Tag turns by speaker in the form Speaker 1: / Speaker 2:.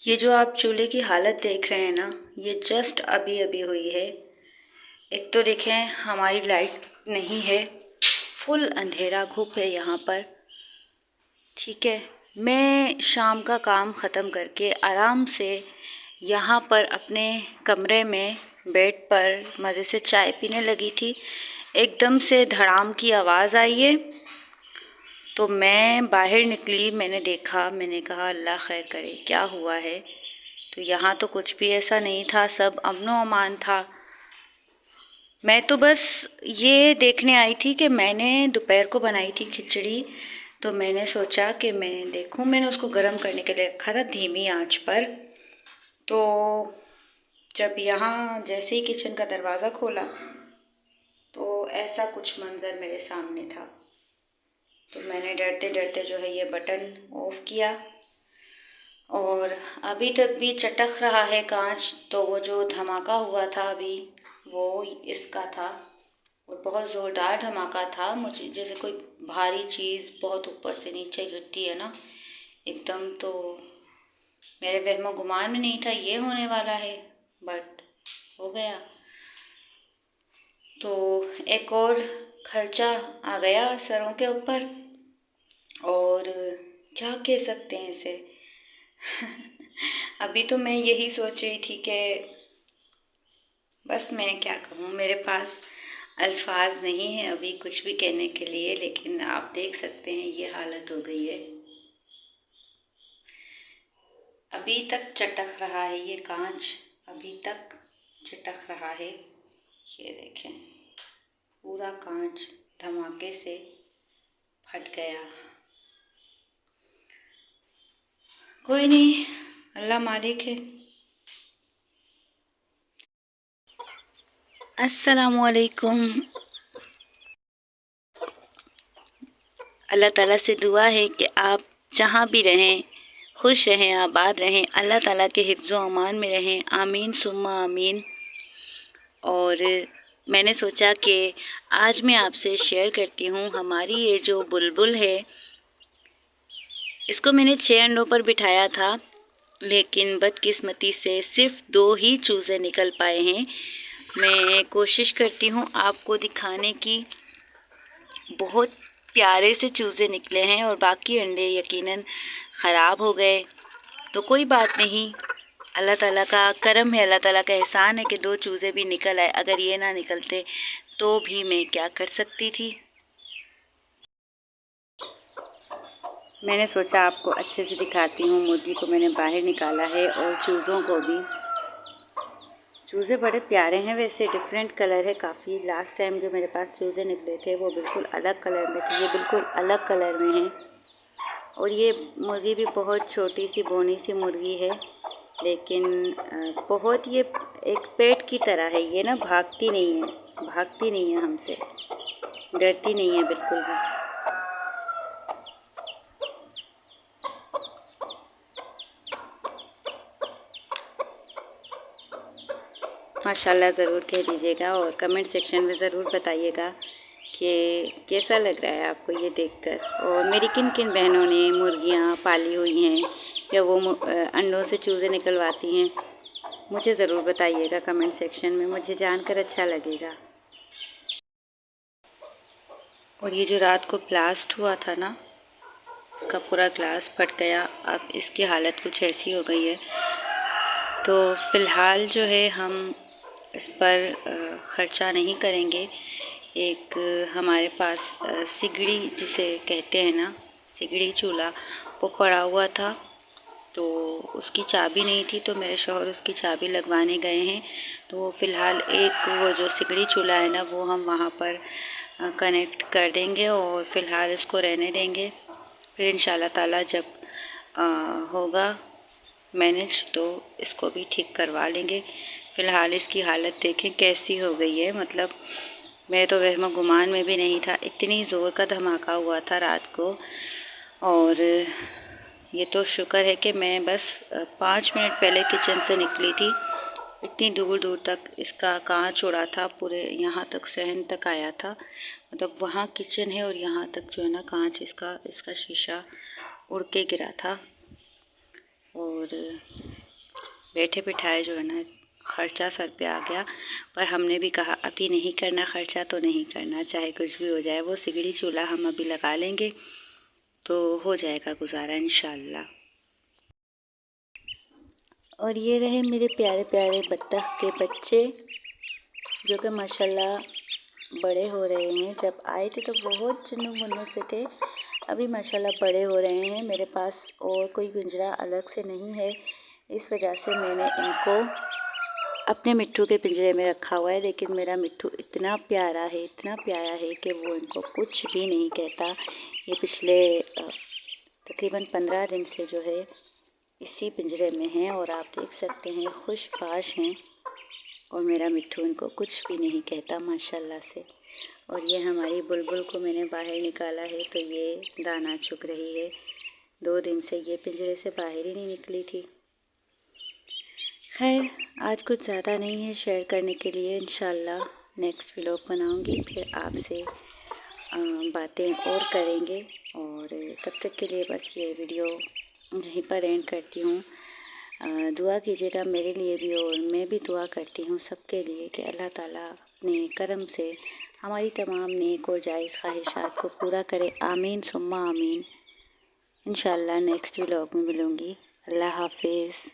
Speaker 1: ये जो आप चूल्हे की हालत देख रहे हैं ना, ये जस्ट अभी अभी हुई है। एक तो देखें हमारी लाइट नहीं है, फुल अंधेरा घुप है यहाँ पर। ठीक है, मैं शाम का काम ख़त्म करके आराम से यहाँ पर अपने कमरे में बेड पर मज़े से चाय पीने लगी थी। एकदम से धड़ाम की आवाज़ आई है तो मैं बाहर निकली। मैंने देखा, मैंने कहा अल्लाह खैर करे, क्या हुआ है। तो यहाँ तो कुछ भी ऐसा नहीं था, सब अमनो अमान था। मैं तो बस ये देखने आई थी कि मैंने दोपहर को बनाई थी खिचड़ी, तो मैंने सोचा कि मैं देखूं। मैंने उसको गर्म करने के लिए रखा था धीमी आंच पर। तो जब यहाँ जैसे ही किचन का दरवाज़ा खोला तो ऐसा कुछ मंज़र मेरे सामने था। तो मैंने डरते डरते जो है ये बटन ऑफ़ किया और अभी तक भी चटक रहा है कांच। तो वो जो धमाका हुआ था अभी, वो इसका था और बहुत ज़ोरदार धमाका था। मुझे जैसे कोई भारी चीज़ बहुत ऊपर से नीचे गिरती है ना एकदम, तो मेरे वहमो गुमान में नहीं था ये होने वाला है, बट हो गया। तो एक और खर्चा आ गया सरों के ऊपर, और क्या कह सकते हैं इसे। अभी तो मैं यही सोच रही थी कि बस मैं क्या कहूँ, मेरे पास अल्फाज नहीं है अभी कुछ भी कहने के लिए। लेकिन आप देख सकते हैं ये हालत हो गई है। अभी तक चटक रहा है ये कांच, अभी तक चटक रहा है। ये देखें, पूरा कांच धमाके से फट गया। कोई नहीं, अल्लाह मालिक है। अस्सलामुअलैकुम। अल्लाह ताला से दुआ है कि आप जहाँ भी रहें खुश रहें, आबाद रहें, अल्लाह ताला के हिफ्ज़ो अमान में रहें। आमीन सुम्मा आमीन। और मैंने सोचा कि आज मैं आपसे शेयर करती हूँ हमारी ये जो बुलबुल है, इसको मैंने 6 अंडों पर बिठाया था, लेकिन बदकिस्मती से सिर्फ 2 ही चूज़े निकल पाए हैं। मैं कोशिश करती हूँ आपको दिखाने की। बहुत प्यारे से चूज़े निकले हैं और बाकी अंडे यकीनन ख़राब हो गए। तो कोई बात नहीं, अल्लाह ताला का करम है, अल्लाह ताला का एहसान है कि 2 चूज़े भी निकल आए। अगर ये ना निकलते तो भी मैं क्या कर सकती थी। मैंने सोचा आपको अच्छे से दिखाती हूँ। मुर्गी को मैंने बाहर निकाला है और चूज़ों को भी। चूज़े बड़े प्यारे हैं, वैसे डिफरेंट कलर है काफ़ी। लास्ट टाइम जो मेरे पास चूज़े निकले थे वो बिल्कुल अलग कलर में थे, ये बिल्कुल अलग कलर में हैं। और ये मुर्गी भी बहुत छोटी सी बोनी सी मुर्गी है, लेकिन बहुत ये एक पेट की तरह है। ये ना भागती नहीं है हमसे, डरती नहीं है बिल्कुल भी। माशाल्लाह ज़रूर कह दीजिएगा और कमेंट सेक्शन में ज़रूर बताइएगा कि कैसा लग रहा है आपको ये देखकर। और मेरी किन किन बहनों ने मुर्गियाँ पाली हुई हैं या वो अंडों से चूज़े निकलवाती हैं, मुझे ज़रूर बताइएगा कमेंट सेक्शन में, मुझे जानकर अच्छा लगेगा। और ये जो रात को ब्लास्ट हुआ था ना, इसका पूरा ग्लास फट गया। अब इसकी हालत कुछ ऐसी हो गई है। तो फ़िलहाल जो है हम इस पर ख़र्चा नहीं करेंगे। एक हमारे पास सिगड़ी जिसे कहते हैं ना, सिगड़ी चूल्हा, वो पड़ा हुआ था। तो उसकी चाबी नहीं थी, तो मेरे शौहर उसकी चाबी लगवाने गए हैं। तो फ़िलहाल एक वो जो सिगड़ी चूल्हा है ना, वो हम वहाँ पर कनेक्ट कर देंगे और फ़िलहाल इसको रहने देंगे। फिर इंशाल्लाह ताला जब होगा मैनेज तो इसको भी ठीक करवा लेंगे। फ़िलहाल इसकी हालत देखें कैसी हो गई है। मतलब मैं तो वहम गुमान में भी नहीं था, इतनी ज़ोर का धमाका हुआ था रात को। और ये तो शुक्र है कि मैं बस 5 मिनट पहले किचन से निकली थी। इतनी दूर दूर तक इसका कांच उड़ा था, पूरे यहाँ तक सहन तक आया था। मतलब वहाँ किचन है और यहाँ तक जो है ना कांच इसका शीशा उड़ के गिरा था। और बैठे बिठाए जो है ना ख़र्चा सर पे आ गया। पर हमने भी कहा अभी नहीं करना ख़र्चा तो नहीं करना, चाहे कुछ भी हो जाए। वो सिगड़ी चूल्हा हम अभी लगा लेंगे तो हो जाएगा गुजारा इंशाल्लाह। और ये रहे मेरे प्यारे प्यारे बत्तख के बच्चे जो कि माशाल्लाह बड़े हो रहे हैं। जब आए थे तो बहुत चुन्नू मुन्नू से थे, अभी माशाल्लाह बड़े हो रहे हैं। मेरे पास और कोई पिंजरा अलग से नहीं है, इस वजह से मैंने इनको अपने मिट्ठू के पिंजरे में रखा हुआ है। लेकिन मेरा मिट्ठू इतना प्यारा है, इतना प्यारा है कि वो इनको कुछ भी नहीं कहता। ये पिछले तकरीबन 15 दिन से जो है इसी पिंजरे में हैं और आप देख सकते हैं खुशबाश हैं। और मेरा मिट्ठू इनको कुछ भी नहीं कहता माशाल्लाह से। और ये हमारी बुलबुल को मैंने बाहर निकाला है तो ये दाना चुग रही है। 2 दिन से ये पिंजरे से बाहर ही नहीं निकली थी। खैर आज कुछ ज़्यादा नहीं है शेयर करने के लिए, इंशाल्लाह नेक्स्ट व्लॉग बनाऊंगी, फिर आपसे बातें और करेंगे। और तब तक के लिए बस ये वीडियो यहीं पर एंड करती हूँ। दुआ कीजिएगा मेरे लिए भी और मैं भी दुआ करती हूँ सबके लिए कि अल्लाह ताला अपने करम से हमारी तमाम नेक और जायज़ ख्वाहिशात को पूरा करे। आमीन सुम्मा आमीन। इंशाल्लाह नेक्स्ट व्लॉग में मिलूँगी। अल्लाह हाफिज़।